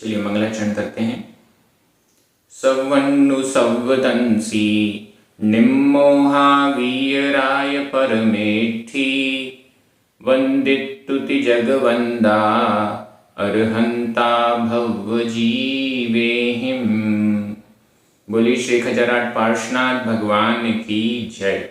चलिए मंगलाचरण करते हैं। सवन्नु सवदंसी निम्मोहावीराय परमेठी वंदितुति जगवंदा अर्हंता भवजीवेहिम। बोली श्री खजराट पार्श्वनाथ भगवान की जय।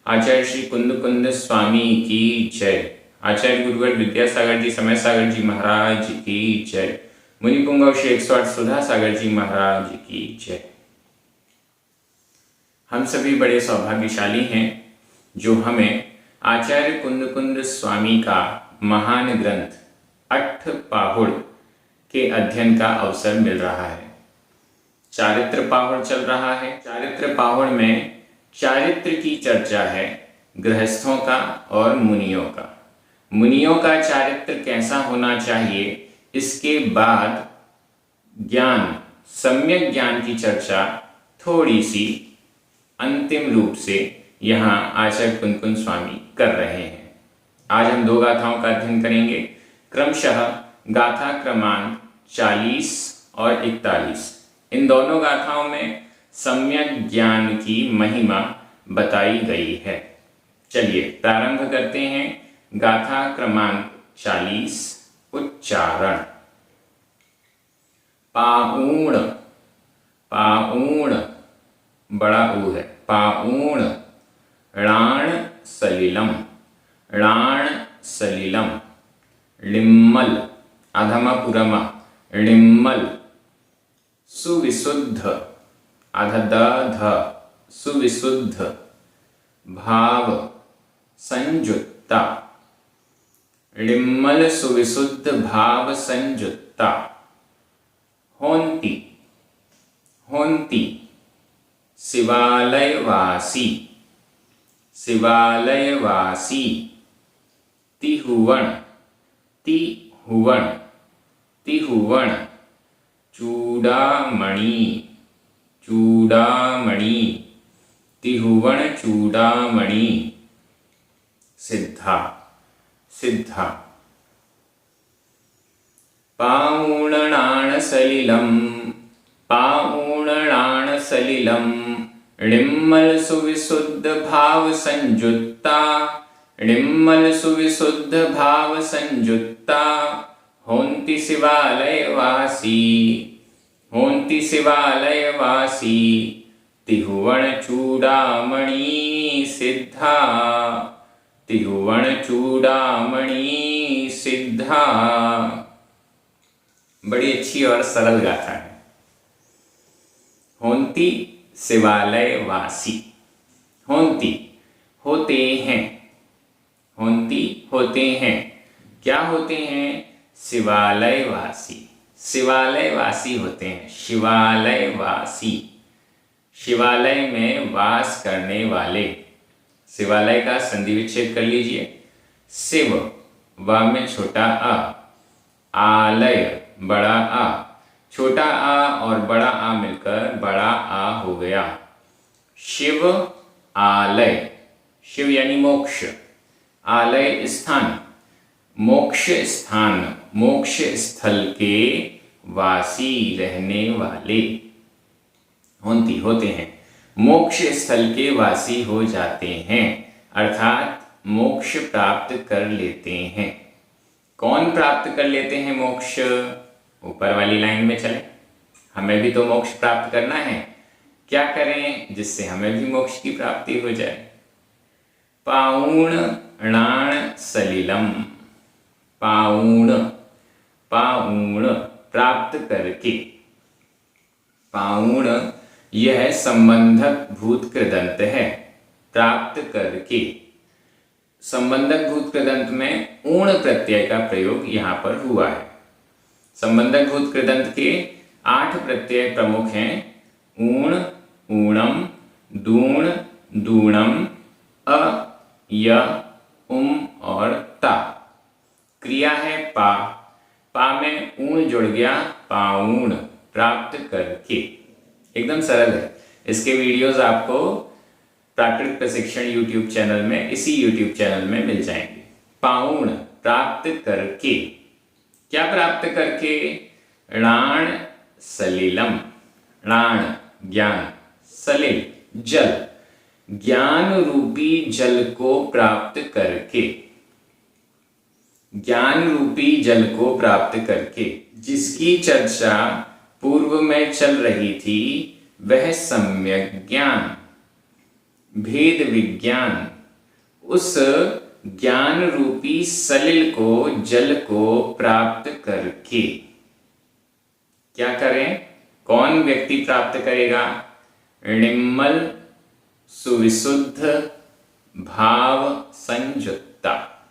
आचार्य श्री कुंद कुंद स्वामी की जय। आचार्य गुरुवर विद्यासागर जी समय सागर जी महाराज की जय। मुनि पुंगव श्री 108 सुधा सागर जी महाराज की जय। हम सभी बड़े सौभाग्यशाली हैं जो हमें आचार्य कुंद कुंद स्वामी का महान ग्रंथ अट्ठपाहुड़ के अध्ययन का अवसर मिल रहा है। चारित्र पाहुड़ चल रहा है। चारित्र पाहुड़ में चारित्र की चर्चा है, गृहस्थों का और मुनियों का। मुनियों का चारित्र कैसा होना चाहिए, इसके बाद ज्ञान, सम्यक ज्ञान की चर्चा थोड़ी सी अंतिम रूप से यहाँ आचार्य कुंद कुंद स्वामी कर रहे हैं। आज हम दो गाथाओं का अध्ययन करेंगे, क्रमशः गाथा क्रमांक 40 और 41। इन दोनों गाथाओं में सम्यक ज्ञान की महिमा बताई गई है। चलिए प्रारंभ करते हैं। गाथा क्रमांक 40 उच्चारण। पाऊण, पाऊण बड़ा ऊ है, पाऊण। णाण सलिलम, णाण सलिलम। लिम्मल अधमा पुरमा, लिम्मल। सुविशुद्ध अध सुविशुद्ध। भाव संयुक्ता, लिम्मल सुविशुद्ध भाव संयुक्ता। होंती, होंती। शिवालयवासी, शिवालयवासी। तिहुवन, तिहुवन, तिहुवन। चूड़ामणि, चूड़ामणि। तिहुवन चूड़ामणि। सिद्धा, सिद्धा। पाऊणणाण सलिलम, पाऊणणाण सलिलम। लिम्मल सुविशुद्ध भाव संयुक्ता, लिम्मल सुविशुद्ध भाव संयुक्ता। होंति शिवालयवासी, होंति शिवालयवासी। तिहुवन चूड़ामणि सिद्धा, तिहुवन चूड़ामणि सिद्धा। बड़ी अच्छी और सरल गाथा है। होंती शिवालयवासी। होंती होते हैं, होंती होते हैं। क्या होते हैं? शिवालयवासी, शिवालयवासी होते हैं। शिवालयवासी, शिवालय में वास करने वाले। शिवालय का संधि विच्छेद कर लीजिए। शिव व में छोटा अ, आलय बड़ा आ। छोटा आ और बड़ा आ मिलकर बड़ा आ हो गया। शिव आलय, शिव यानी मोक्ष, आलय स्थान, मोक्ष स्थान, मोक्ष स्थल के वासी रहने वाले। होंती होते हैं, मोक्ष स्थल के वासी हो जाते हैं, अर्थात मोक्ष प्राप्त कर लेते हैं। कौन प्राप्त कर लेते हैं मोक्ष? ऊपर वाली लाइन में चले। हमें भी तो मोक्ष प्राप्त करना है। क्या करें जिससे हमें भी मोक्ष की प्राप्ति हो जाए? पाऊण णाण सलिलम, पाऊण, पाऊण प्राप्त करके। पाऊण यह संबंधक भूत कृदंत है, प्राप्त करके। संबंधक भूत कृदंत में ऊण प्रत्यय का प्रयोग यहाँ पर हुआ है। संबंधक भूत कृदंत के 8 प्रत्यय प्रमुख हैं। ऊण, ऊणम, दूण, दूणम, अ, य, और ता। क्रिया है पा, पा में ऊण जुड़ गया, पाऊण, प्राप्त करके। एकदम सरल है। इसके वीडियोस आपको प्राकृत प्रशिक्षण यूट्यूब चैनल में, इसी यूट्यूब चैनल में मिल जाएंगे। पाऊण प्राप्त करके। क्या प्राप्त करके? णाण सलिलम, णाण ज्ञान, सलिल जल, ज्ञान रूपी जल को प्राप्त करके, ज्ञान रूपी जल को प्राप्त करके। जिसकी चर्चा पूर्व में चल रही थी वह सम्यक ज्ञान, भेद विज्ञान, उस ज्ञान रूपी सलिल को, जल को प्राप्त करके। क्या करें? कौन व्यक्ति प्राप्त करेगा? निर्मल सुविशुद्ध भाव संयुक्ता,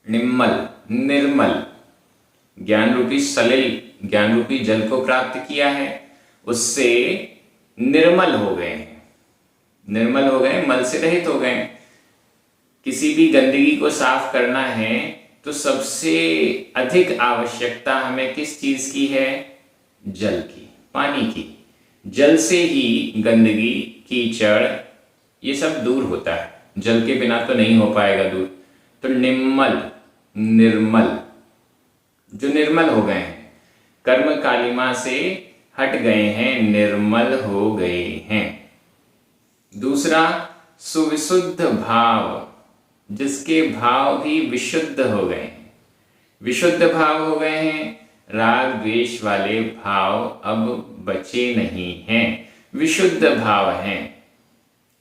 निर्मल निर्मल ज्ञान रूपी सलिल, ज्ञान रूपी जल को प्राप्त किया है, उससे निर्मल हो गए हैं, निर्मल हो गए, मल से रहित हो गए। किसी भी गंदगी को साफ करना है तो सबसे अधिक आवश्यकता हमें किस चीज की है? जल की, पानी की। जल से ही गंदगी, कीचड़, ये सब दूर होता है, जल के बिना तो नहीं हो पाएगा दूर। तो निर्मल, निर्मल, जो निर्मल हो गए हैं, कर्म कालिमा से हट गए हैं, निर्मल हो गए हैं। दूसरा, सुविशुद्ध भाव, जिसके भाव भी विशुद्ध हो गए हैं, विशुद्ध भाव हो गए हैं। राग द्वेष वाले भाव अब बचे नहीं हैं, विशुद्ध भाव हैं,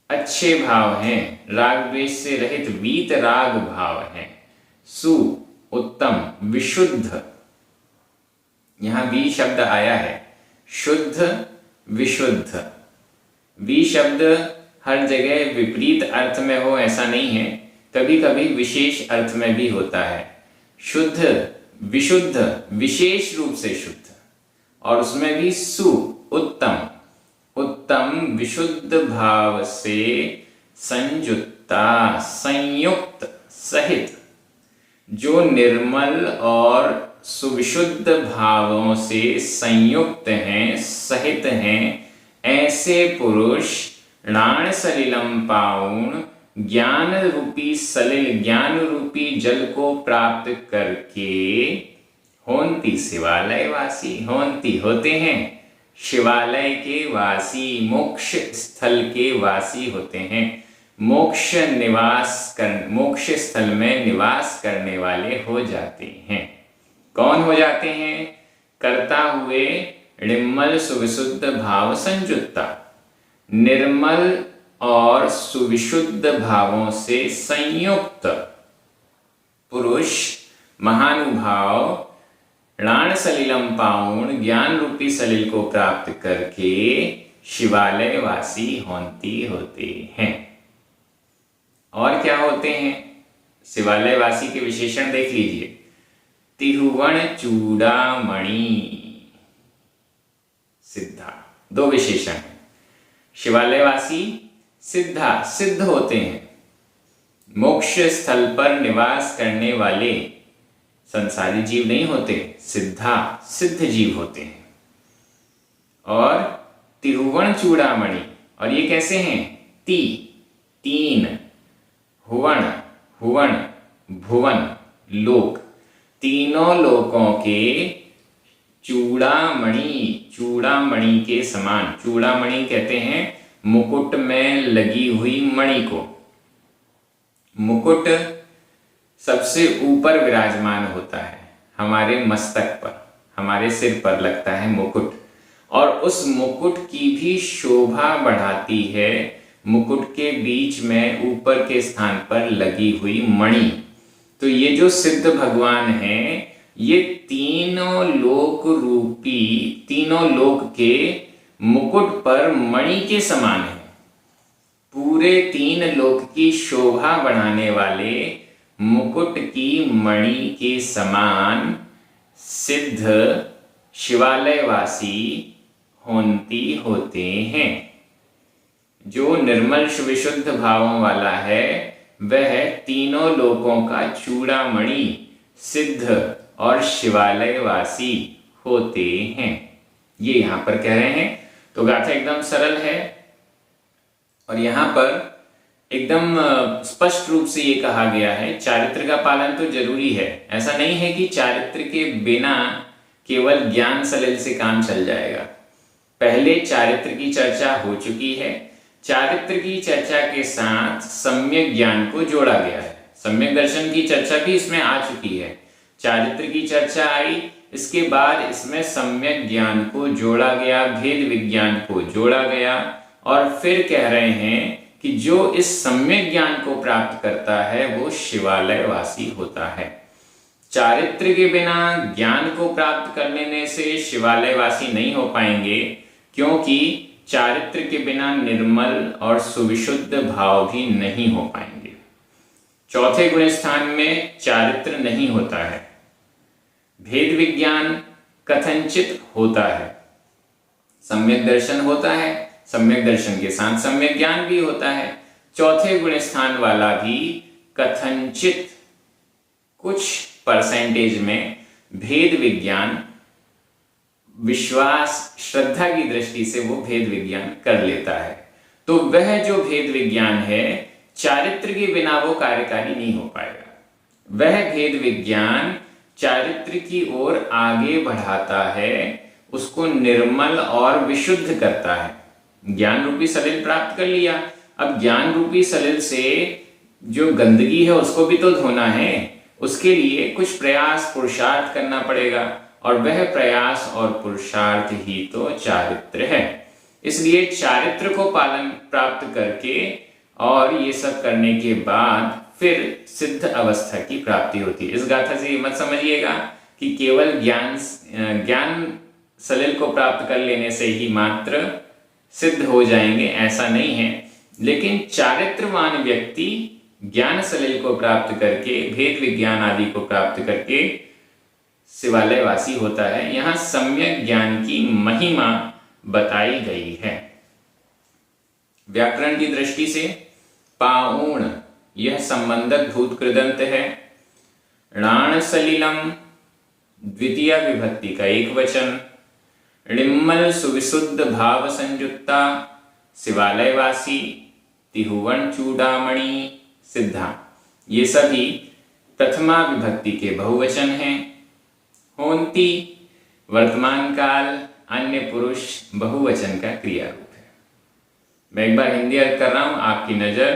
अच्छे भाव हैं, राग द्वेष से रहित वीत राग भाव हैं। सु उत्तम, विशुद्ध, यहां वी शब्द आया है, शुद्ध विशुद्ध। वी शब्द हर जगह विपरीत अर्थ में हो ऐसा नहीं है, कभी कभी विशेष अर्थ में भी होता है। शुद्ध विशुद्ध, विशेष रूप से शुद्ध, और उसमें भी सु उत्तम, उत्तम विशुद्ध भाव से संयुक्ता, संयुक्त, सहित। जो निर्मल और सुविशुद्ध भावों से संयुक्त हैं, सहित हैं, ऐसे पुरुष णाण सलिलम पाउण, ज्ञान रूपी सलिल, ज्ञान रूपी जल को प्राप्त करके होंती शिवालय वासी, होंती होते हैं, शिवालय के वासी, मोक्ष स्थल के वासी होते हैं। मोक्ष स्थल में निवास करने वाले हो जाते हैं। कौन हो जाते हैं? करता हुए निर्मल सुविशुद्ध भाव संयुक्ता, निर्मल और सुविशुद्ध भावों से संयुक्त पुरुष, महानुभाव णाण सलिलम पाउण, ज्ञान रूपी सलिल को प्राप्त करके शिवालय वासी होंती होते हैं। और क्या होते हैं? शिवालय वासी के विशेषण देख लीजिए। तिरुवण चूड़ामणि सिद्धा, दो विशेषण हैं। शिवालयवासी सिद्धा, सिद्ध होते हैं, मोक्ष स्थल पर निवास करने वाले संसारी जीव नहीं होते, सिद्धा, सिद्ध जीव होते हैं। और तिरुवण चूड़ामणि, और ये कैसे हैं? तीन, हुवण, हुवण भुवन, लोक, तीनों लोकों के चूड़ामणि, चूड़ामणि के समान। चूड़ामणि कहते हैं मुकुट में लगी हुई मणि को। मुकुट सबसे ऊपर विराजमान होता है, हमारे मस्तक पर, हमारे सिर पर लगता है मुकुट, और उस मुकुट की भी शोभा बढ़ाती है मुकुट के बीच में ऊपर के स्थान पर लगी हुई मणि। तो ये जो सिद्ध भगवान हैं, ये तीनों लोक रूपी, तीनों लोक के मुकुट पर मणि के समान है। पूरे तीन लोक की शोभा बढ़ाने वाले मुकुट की मणि के समान सिद्ध शिवालयवासी होंती होते हैं। जो निर्मल विशुद्ध भावों वाला है वह तीनों लोकों का चूड़ामणि, सिद्ध और शिवालयवासी होते हैं, ये यहां पर कह रहे हैं। तो गाथा एकदम सरल है और यहां पर एकदम स्पष्ट रूप से ये कहा गया है, चारित्र का पालन तो जरूरी है। ऐसा नहीं है कि चारित्र के बिना केवल ज्ञान सलिल से काम चल जाएगा। पहले चारित्र की चर्चा हो चुकी है। चारित्र की चर्चा के साथ सम्यक ज्ञान को जोड़ा गया है। सम्यक दर्शन की चर्चा भी इसमें आ चुकी है। चारित्र की चर्चा आई, इसके बाद इसमें सम्यक ज्ञान को जोड़ा गया, भेद विज्ञान को जोड़ा गया, और फिर कह रहे हैं कि जो इस सम्यक ज्ञान को प्राप्त करता है वो शिवालय वासी होता है। चारित्र के बिना ज्ञान को प्राप्त कर लेने से शिवालय वासी नहीं हो पाएंगे, क्योंकि चारित्र के बिना निर्मल और सुविशुद्ध भाव भी नहीं हो पाएंगे। चौथे गुण स्थान में चारित्र नहीं होता है। भेद विज्ञान कथनचित होता है। सम्यक दर्शन होता है, सम्यक दर्शन के साथ सम्यक ज्ञान भी होता है। चौथे गुण स्थान वाला भी कथनचित कुछ परसेंटेज में भेद विज्ञान, विश्वास श्रद्धा की दृष्टि से वो भेद विज्ञान कर लेता है। तो वह जो भेद विज्ञान है, चारित्र के बिना वो कार्यकारी नहीं हो पाएगा। वह भेद विज्ञान चारित्र की ओर आगे बढ़ाता है, उसको निर्मल और विशुद्ध करता है। ज्ञान रूपी सलिल प्राप्त कर लिया, अब ज्ञान रूपी सलिल से जो गंदगी है उसको भी तो धोना है। उसके लिए कुछ प्रयास पुरुषार्थ करना पड़ेगा, और वह प्रयास और पुरुषार्थ ही तो चारित्र है। इसलिए चारित्र को पालन प्राप्त करके और ये सब करने के बाद फिर सिद्ध अवस्था की प्राप्ति होती है। इस गाथा से ये मत समझिएगा कि केवल ज्ञान सलिल को प्राप्त कर लेने से ही मात्र सिद्ध हो जाएंगे, ऐसा नहीं है। लेकिन चारित्रवान व्यक्ति ज्ञान सलिल को प्राप्त करके, भेद विज्ञान आदि को प्राप्त करके शिवालय वासी होता है। यहां सम्यक ज्ञान की महिमा बताई गई है। व्याकरण की दृष्टि से पाऊण यह संबंधक भूत कृदंत है। णाण सलिलम द्वितीय विभक्ति का एक वचन। णिम्मल सुविशुद्ध भाव संयुक्ता शिवालयवासी तिहुवन चूड़ामणि सिद्धा, ये सभी प्रथमा विभक्ति के बहुवचन हैं। होंती वर्तमान काल अन्य पुरुष बहुवचन का क्रिया रूप है। मैं एक बार हिंदी अर्थ कर रहा हूं, आपकी नजर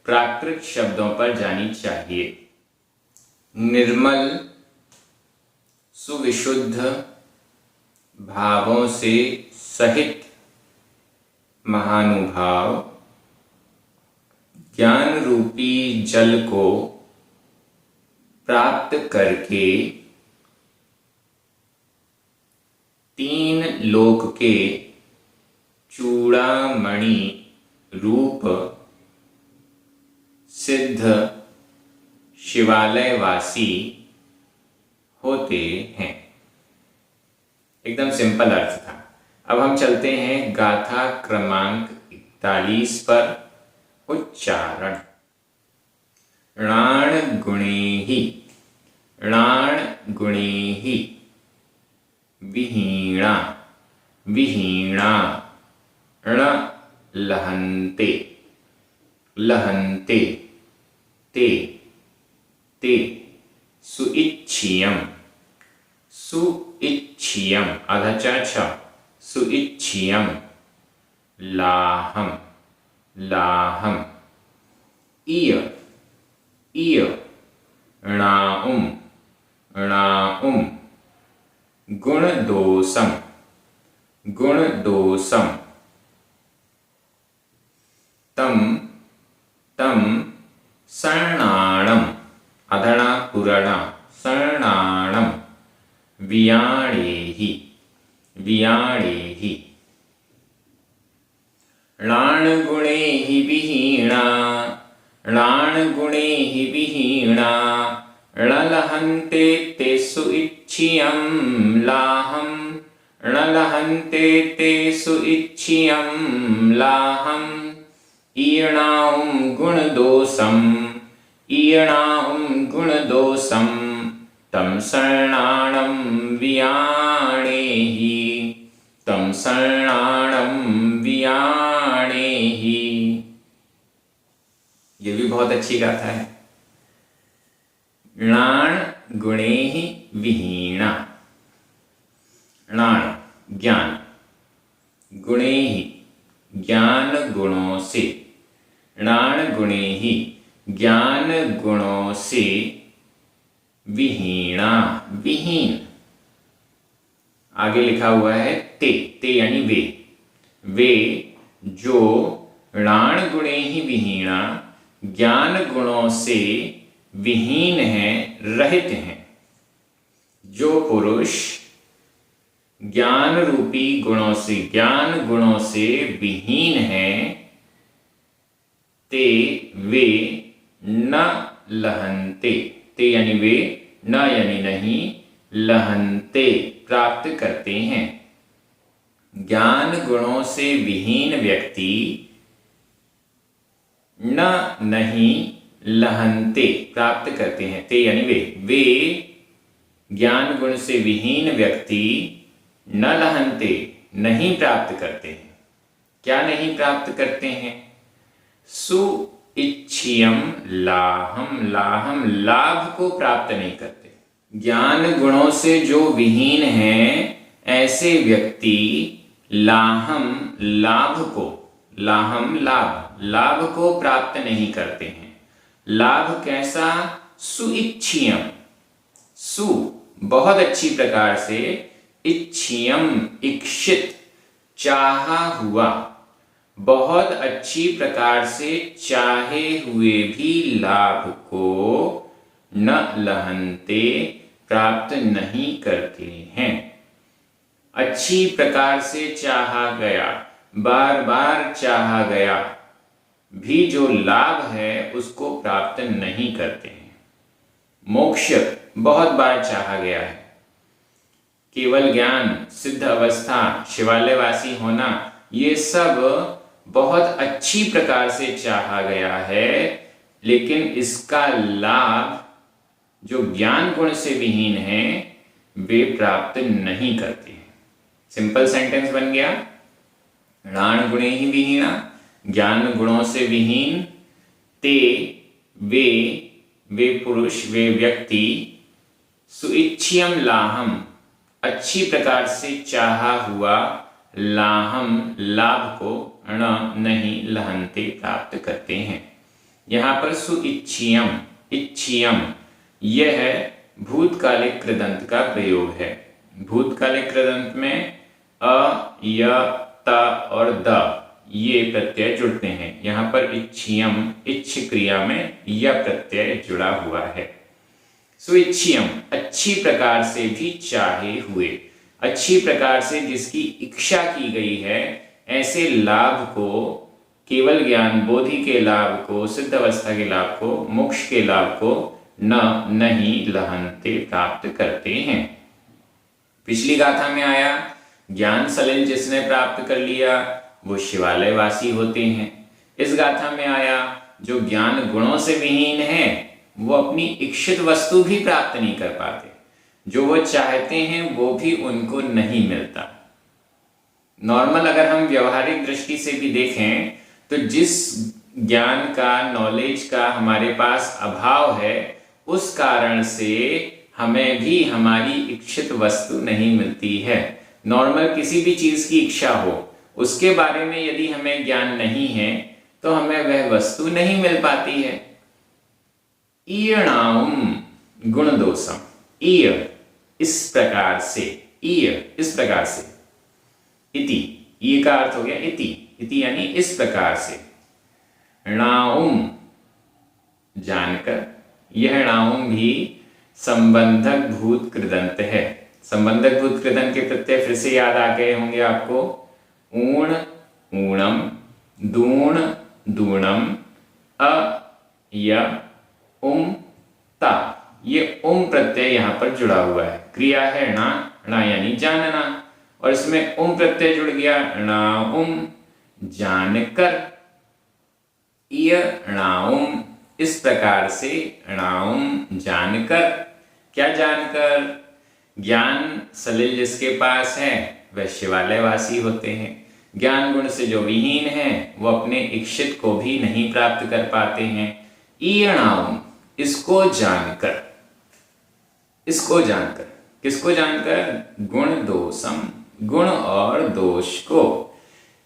प्राकृत शब्दों पर जानी चाहिए। निर्मल सुविशुद्ध भावों से सहित महानुभाव ज्ञान रूपी जल को प्राप्त करके तीन लोक के चूड़ामणि रूप सिद्ध शिवालयवासी होते हैं। एकदम सिंपल अर्थ था। अब हम चलते हैं गाथा क्रमांक 41 पर। उच्चारण। णाण गुणेहि, णाण गुणेहि। विहीणा, विहीणा। ण लहन्ते, लहन्ते। ते, ते। सुइच्छियम, सुइच्छियम। आधा छ, सुइच्छियम। लाहम, लाहम। इय, इय। णाउम, णाउम। गुणदोषम, गुणदोषम। तम, तम। सर्णाणम, अधणा पुरणा। सर्णाणम। वियाणेहि, वियाणेहि। णाणगुणेहि विहीणा, णाणगुणेहि विहीणा। णलहन्ते ते सुइच्छियं लाहं, णलहन्ते ते सुइच्छियं लाहं। ईणां गुणदोषं, ईणां गुणदोषं। तं सर्णाणं वियाणेहि, तं सर्णाणं वियाणेहि। ये भी बहुत अच्छी गाथा है। णाण गुणेहि विहीणा। णाण ज्ञान, गुणे ही ज्ञान गुणों से, णाण गुणे ही ज्ञान गुणों से, विहीणा विहीन। आगे लिखा हुआ है ते, ते यानी वे जो णाण गुणे ही विहीणा ज्ञान गुणों से विहीन हैं, रहित हैं। जो पुरुष ज्ञान रूपी गुणों से, ज्ञान गुणों से विहीन हैं, ते वे न लहन्ते, ते यानी वे, न यानी नहीं, लहन्ते प्राप्त करते हैं। ज्ञान गुणों से विहीन व्यक्ति न नहीं लहन्ते प्राप्त करते हैं। ते यानी वे ज्ञान गुण से विहीन व्यक्ति न लहन्ते नहीं प्राप्त करते हैं। क्या नहीं प्राप्त करते हैं? सुइच्छियम लाभम, लाभम लाभ को प्राप्त नहीं करते। ज्ञान गुणों से जो विहीन हैं, ऐसे व्यक्ति लाहम लाभ को, लाहम लाभ, लाभ को प्राप्त नहीं करते हैं। लाभ कैसा? सुइच्छियम, सु बहुत अच्छी प्रकार से, इच्छियम इच्छित चाहा हुआ, बहुत अच्छी प्रकार से चाहे हुए भी लाभ को न लहन्ते प्राप्त नहीं करते हैं। अच्छी प्रकार से चाहा गया, बार बार चाहा गया भी जो लाभ है उसको प्राप्त नहीं करते हैं। मोक्ष बहुत बार चाहा गया है। केवल ज्ञान, सिद्ध अवस्था, शिवालयवासी होना, ये सब बहुत अच्छी प्रकार से चाहा गया है, लेकिन इसका लाभ जो ज्ञान गुण से विहीन है वे प्राप्त नहीं करते हैं। सिंपल सेंटेंस बन गया, णाण गुणे ही विहीणा, ज्ञान गुणों से विहीन, ते वे पुरुष, वे व्यक्ति, सुइच्छियम लाहम अच्छी प्रकार से चाहा हुआ लाहम लाभ को न नहीं लहन्ते प्राप्त करते हैं। यहाँ पर सुइच्छियम, इच्छियम, यह भूतकालिक कृदंत का प्रयोग है। भूतकालिक कृदंत में अ, य, त और द ये प्रत्यय जुड़ते हैं। यहाँ पर इच्छियम, इच्छ क्रिया में यह प्रत्यय जुड़ा हुआ है। सुइच्छियम अच्छी प्रकार से भी चाहे हुए, अच्छी प्रकार से जिसकी इच्छा की गई है, ऐसे लाभ को, केवल ज्ञान बोधि के लाभ को, सिद्ध अवस्था के लाभ को, मोक्ष के लाभ को न नहीं लहन्ते प्राप्त करते हैं। पिछली गाथा में आया ज्ञान सलिल जिसने प्राप्त कर लिया वो शिवालयवासी होते हैं। इस गाथा में आया जो ज्ञान गुणों से विहीन है वो अपनी इच्छित वस्तु भी प्राप्त नहीं कर पाते, जो वो चाहते हैं वो भी उनको नहीं मिलता। नॉर्मल अगर हम व्यवहारिक दृष्टि से भी देखें तो जिस ज्ञान का, नॉलेज का हमारे पास अभाव है, उस कारण से हमें भी हमारी इच्छित वस्तु नहीं मिलती है। नॉर्मल किसी भी चीज की इच्छा हो, उसके बारे में यदि हमें ज्ञान नहीं है तो हमें वह वस्तु नहीं मिल पाती है। ईयणाम गुण दोषम, ईय इस प्रकार से, ईय इस प्रकार से, इति, ये का अर्थ हो गया इति, इति यानी इस प्रकार से। णाउम जानकर, यह णाउम भी संबंधक भूत कृदंत है। संबंधक भूत कृदंत के प्रत्यय फिर से याद आ गए होंगे आपको। ऊण ऊणम, दूण दूणम, अ य उम ता, ये उम प्रत्यय यहां पर जुड़ा हुआ है। क्रिया है णा, णा यानी जानना, और इसमें उम प्रत्यय जुड़ गया, णाउम जानकर। इय णाउम इस प्रकार से, णाउम जानकर। क्या जानकर? ज्ञान सलिल जिसके पास है वह शिवालयवासी होते हैं। ज्ञान गुण से जो विहीन है वो अपने इच्छित को भी नहीं प्राप्त कर पाते हैं। ईयणाउम इसको जानकर, इसको जानकर किसको जानकर? गुण दोषम, गुण और दोष को।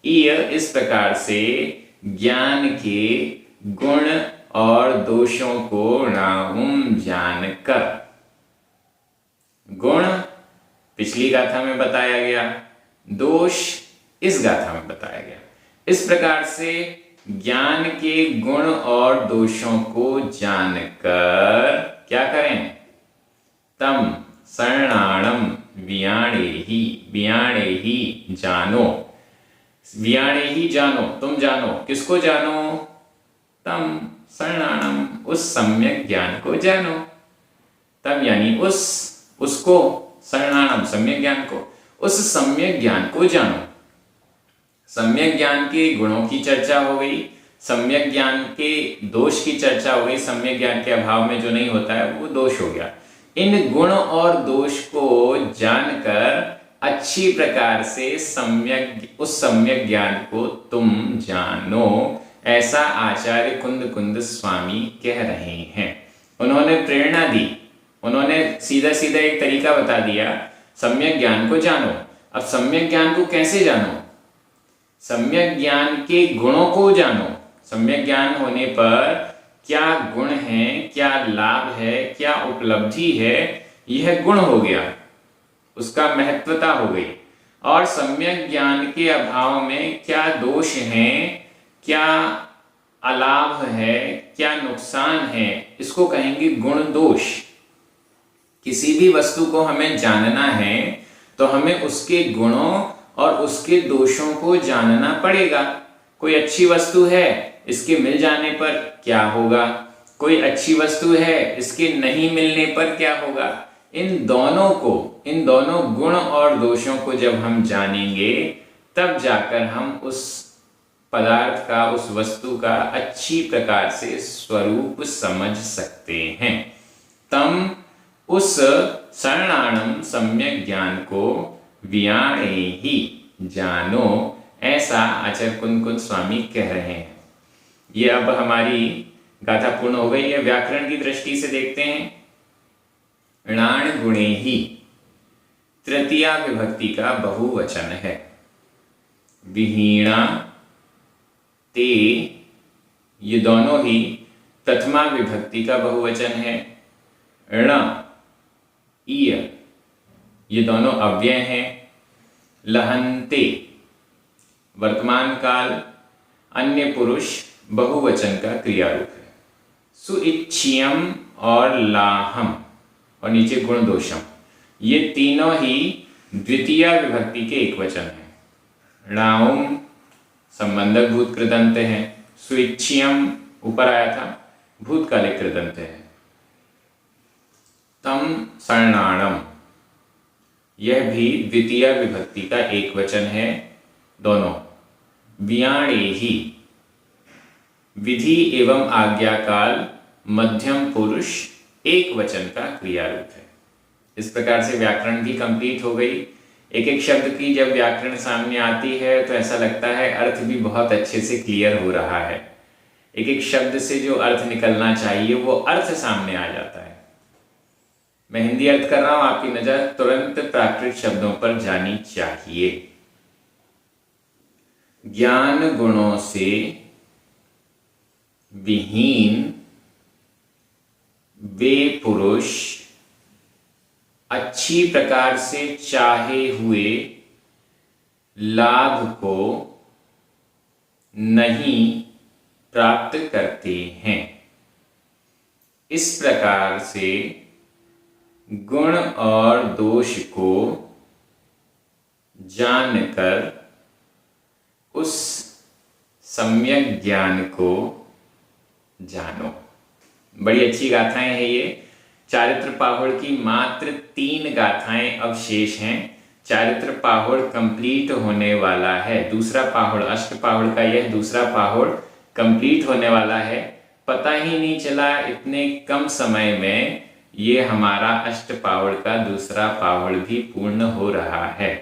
इस प्रकार से ज्ञान के गुण और दोषों को णाउम जानकर। गुण पिछली गाथा में बताया गया, दोष इस गाथा में बताया गया। इस प्रकार से ज्ञान के गुण और दोषों को जानकर क्या करें? तम शरणाणम वियाणे ही जानो। वियाणे ही जानो, तुम जानो। किसको जानो? तम शरणाणम, उस सम्यक ज्ञान को जानो। तम यानी उसको, शरणाणम सम्यक ज्ञान को, उस सम्यक ज्ञान को जानो। सम्यक ज्ञान के गुणों की चर्चा हो गई, सम्यक ज्ञान के दोष की चर्चा हो गई। सम्यक ज्ञान के अभाव में जो नहीं होता है वो दोष हो गया। इन गुण और दोष को जानकर अच्छी प्रकार से उस सम्यक ज्ञान को तुम जानो, ऐसा आचार्य कुंद स्वामी कह रहे हैं। उन्होंने प्रेरणा दी, उन्होंने सीधा सीधा एक तरीका बता दिया, सम्यक ज्ञान को जानो। अब सम्यक ज्ञान को कैसे जानो? सम्यक ज्ञान के गुणों को जानो। सम्यक ज्ञान होने पर क्या गुण है, क्या लाभ है, क्या उपलब्धि है, यह गुण हो गया, उसका महत्वता हो गई। और सम्यक ज्ञान के अभाव में क्या दोष हैं, क्या अलाभ है, क्या नुकसान है, इसको कहेंगे गुण दोष। किसी भी वस्तु को हमें जानना है तो हमें उसके गुणों और उसके दोषों को जानना पड़ेगा। कोई अच्छी वस्तु है, इसके मिल जाने पर क्या होगा? कोई अच्छी वस्तु है, इसके नहीं मिलने पर क्या होगा? इन दोनों गुण और दोषों को जब हम जानेंगे तब जाकर हम उस पदार्थ का, उस वस्तु का अच्छी प्रकार से स्वरूप समझ सकते हैं। तम उस शरणाणम सम्यक ज्ञान को वियाणे ही जानो, ऐसा आचार्य कुंद स्वामी कह रहे हैं। ये अब हमारी गाथा पूर्ण हो गई है। व्याकरण की दृष्टि से देखते हैं। णाण गुणे ही तृतीया विभक्ति का बहुवचन है। विहीणा ते, ये दोनों ही प्रथमा विभक्ति का बहुवचन है। ण इय, ये दोनों अव्यय हैं। लहन्ते वर्तमान काल, अन्य पुरुष बहुवचन का क्रिया रूप है। सुइच्छियम और लाहम और नीचे गुण दोषम, ये तीनों ही द्वितीय विभक्ति के एक वचन हैं। णाउम संबंधक भूत कृदंत है। सुइच्छियम ऊपर आया था, भूतकालिक कृदंत है। तम शरणाणम, यह भी द्वितीय विभक्ति का एक वचन है, दोनों। वियाणे ही विधि एवं आज्ञाकाल मध्यम पुरुष एक वचन का क्रिया रूप है। इस प्रकार से व्याकरण भी कंप्लीट हो गई। एक एक शब्द की जब व्याकरण सामने आती है तो ऐसा लगता है अर्थ भी बहुत अच्छे से क्लियर हो रहा है। एक एक शब्द से जो अर्थ निकलना चाहिए वो अर्थ सामने आ जाता है। मैं हिंदी अर्थ कर रहा हूं, आपकी नजर तुरंत प्राकृत शब्दों पर जानी चाहिए। ज्ञान गुणों से विहीन वे पुरुष अच्छी प्रकार से चाहे हुए लाभ को नहीं प्राप्त करते हैं। इस प्रकार से गुण और दोष को जानकर उस सम्यक ज्ञान को जानो। बड़ी अच्छी गाथाएं हैं ये। चारित्र पाहुड़ की मात्र 3 गाथाएं अब शेष हैं। चारित्र पाहुड़ कंप्लीट होने वाला है। दूसरा पाहुड़, अष्ट पाहुड़ का यह दूसरा पाहुड़ कंप्लीट होने वाला है। पता ही नहीं चला इतने कम समय में ये हमारा अष्ट पाहुड़ का दूसरा पाहुड़ भी पूर्ण हो रहा है।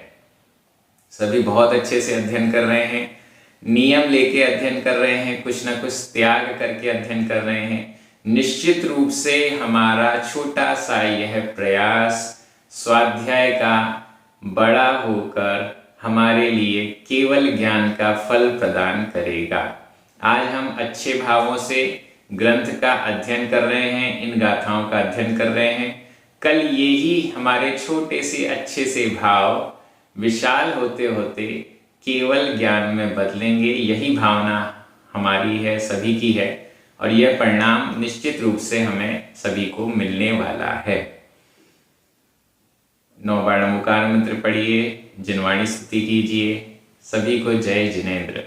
सभी बहुत अच्छे से अध्ययन कर रहे हैं, नियम लेके अध्ययन कर रहे हैं, कुछ ना कुछ त्याग करके अध्ययन कर रहे हैं। निश्चित रूप से हमारा छोटा सा यह प्रयास स्वाध्याय का बड़ा होकर हमारे लिए केवल ज्ञान का फल प्रदान करेगा। आज हम अच्छे भावों से ग्रंथ का अध्ययन कर रहे हैं, इन गाथाओं का अध्ययन कर रहे हैं। कल यही हमारे छोटे से अच्छे से भाव विशाल होते होते केवल ज्ञान में बदलेंगे। यही भावना हमारी है, सभी की है, और यह परिणाम निश्चित रूप से हमें सभी को मिलने वाला है। 9 बार नमोकार मंत्र पढ़िए, जिनवाणी स्तुति कीजिए। सभी को जय जिनेंद्र।